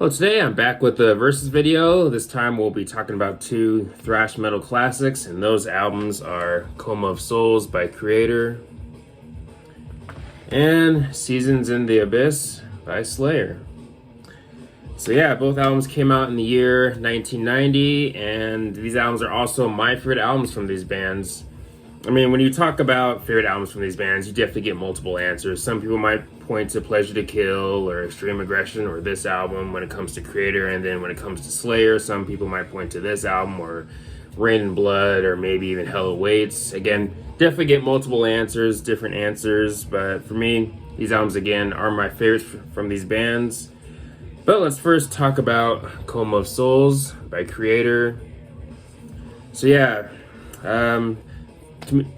Well, today I'm back with the Versus video. This time we'll be talking about two thrash metal classics, and those albums are Coma of Souls by Kreator and Seasons in the Abyss by Slayer. So yeah, both albums came out in the year 1990, and these albums are also my favorite albums from these bands. I mean, when you talk about favorite albums from these bands, you definitely get multiple answers. Some people might point to Pleasure to Kill or Extreme Aggression or this album when it comes to Kreator, and then when it comes to Slayer, some people might point to this album or Rain and Blood or maybe even Hell Awaits. Again, definitely get multiple answers, different answers, but for me, these albums again are my favorites from these bands. But let's first talk about Coma of Souls by Kreator. So yeah,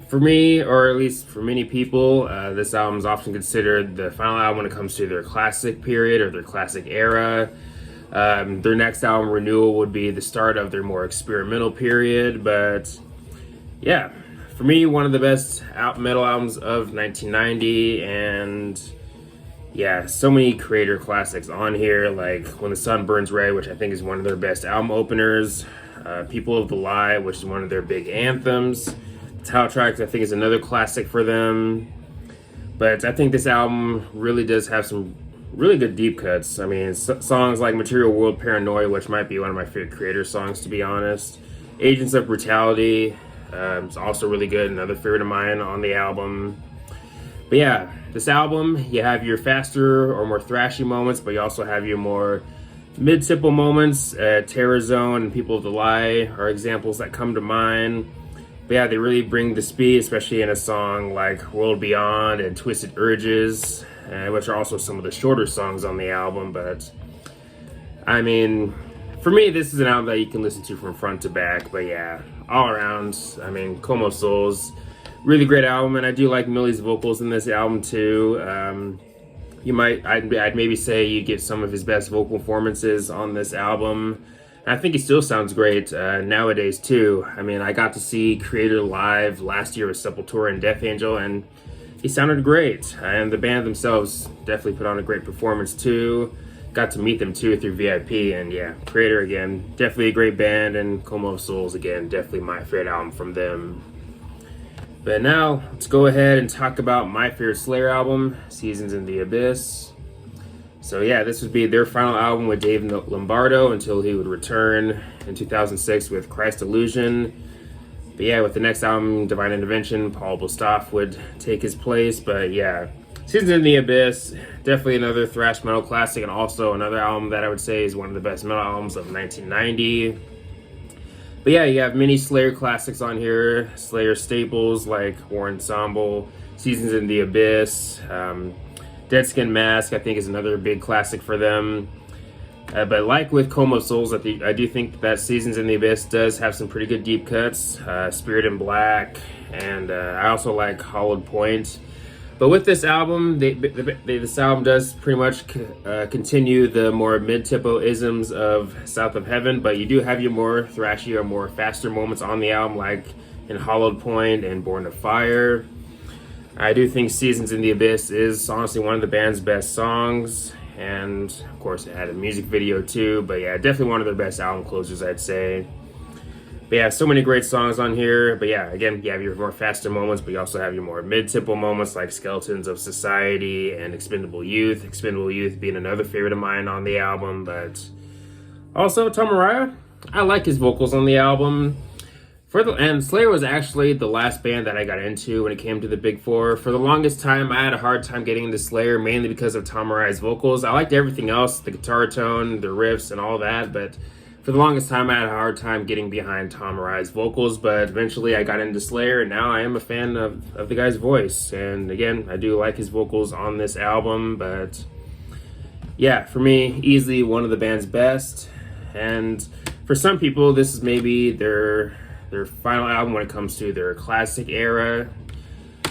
for me, or at least for many people, this album is often considered the final album when it comes to their classic period or their classic era. Their next album, Renewal, would be the start of their more experimental period. But yeah, for me, one of the best metal albums of 1990. And yeah, so many Kreator classics on here, like When the Sun Burns Red, which I think is one of their best album openers. People of the Lie, which is one of their big anthems. Title Tracks, I think, is another classic for them. But I think this album really does have some really good deep cuts. I mean, songs like Material World Paranoia, which might be one of my favorite Kreator songs, to be honest. Agents of Brutality is also really good, another favorite of mine on the album. But yeah, this album, you have your faster or more thrashy moments, but you also have your more mid-tempo moments. Terror Zone and People of the Lie are examples that come to mind. But yeah, they really bring the speed, especially in a song like World Beyond and Twisted Urges, which are also some of the shorter songs on the album. But I mean, for me, this is an album that you can listen to from front to back. But yeah, all around, I mean, Coma of Souls, really great album. And I do like Millie's vocals in this album too. I'd maybe say you get some of his best vocal performances on this album. I think he still sounds great nowadays too. I mean, I got to see Kreator live last year with Sepultura and Death Angel, and he sounded great. And the band themselves definitely put on a great performance too. Got to meet them too through VIP, and yeah, Kreator again, definitely a great band, and Coma of Souls again, definitely my favorite album from them. But now, let's go ahead and talk about my favorite Slayer album, Seasons in the Abyss. So yeah, this would be their final album with Dave Lombardo until he would return in 2006 with Christ Illusion. But yeah, with the next album, Divine Intervention, Paul Bostaph would take his place. But yeah, Seasons in the Abyss, definitely another thrash metal classic, and also another album that I would say is one of the best metal albums of 1990. But yeah, you have many Slayer classics on here, Slayer staples like War Ensemble, Seasons in the Abyss, Dead Skin Mask, I think, is another big classic for them. But like with Coma of Souls, I do think that Seasons in the Abyss does have some pretty good deep cuts. Spirit in Black, and I also like Hollowed Point. But with this album, this album does pretty much continue the more mid-tempo isms of South of Heaven, but you do have your more thrashy or more faster moments on the album, like in Hollowed Point and Born of Fire. I do think Seasons in the Abyss is honestly one of the band's best songs, and of course it had a music video too, but yeah, definitely one of their best album closers, I'd say. But yeah, so many great songs on here. But yeah, again, you have your more faster moments, but you also have your more mid-tempo moments like Skeletons of Society and Expendable Youth. Expendable Youth being another favorite of mine on the album, but also Tom Araya, I like his vocals on the album. And Slayer was actually the last band that I got into when it came to the Big Four. For the longest time, I had a hard time getting into Slayer, mainly because of Tom Araya's vocals. I liked everything else, the guitar tone, the riffs, and all that, but for the longest time, I had a hard time getting behind Tom Araya's vocals, but eventually I got into Slayer, and now I am a fan of the guy's voice. And again, I do like his vocals on this album, but yeah, for me, easily one of the band's best. And for some people, this is maybe their final album when it comes to their classic era.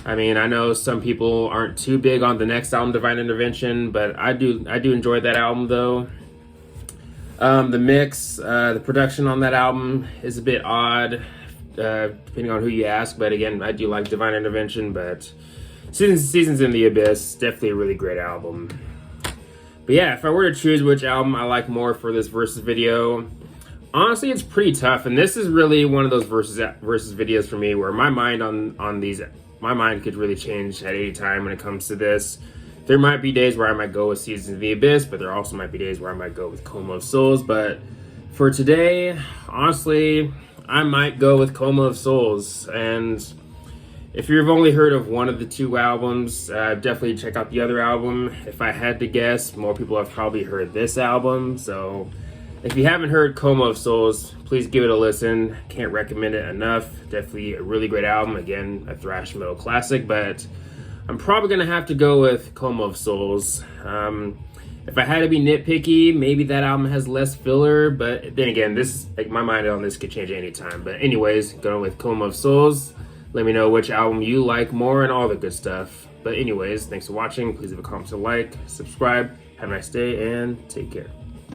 I mean, I know some people aren't too big on the next album, Divine Intervention, but I do enjoy that album though. The mix, the production on that album is a bit odd, depending on who you ask, but again, I do like Divine Intervention, but Seasons in the Abyss, definitely a really great album. But yeah, if I were to choose which album I like more for this versus video, honestly, it's pretty tough. And this is really one of those versus videos for me where my mind my mind could really change at any time when it comes to this. There might be days where I might go with Seasons of the Abyss, but there also might be days where I might go with Coma of Souls. But for today, honestly, I might go with Coma of Souls. And if you've only heard of one of the two albums, definitely check out the other album. If I had to guess, more people have probably heard this album. So if you haven't heard Coma of Souls, please give it a listen. Can't recommend it enough. Definitely a really great album. Again, a thrash metal classic, but I'm probably going to have to go with Coma of Souls. If I had to be nitpicky, maybe that album has less filler, but then again, this, like, my mind on this could change at any time. But anyways, going with Coma of Souls. Let me know which album you like more and all the good stuff. But anyways, thanks for watching. Please leave a comment, a like, subscribe. Have a nice day, and take care.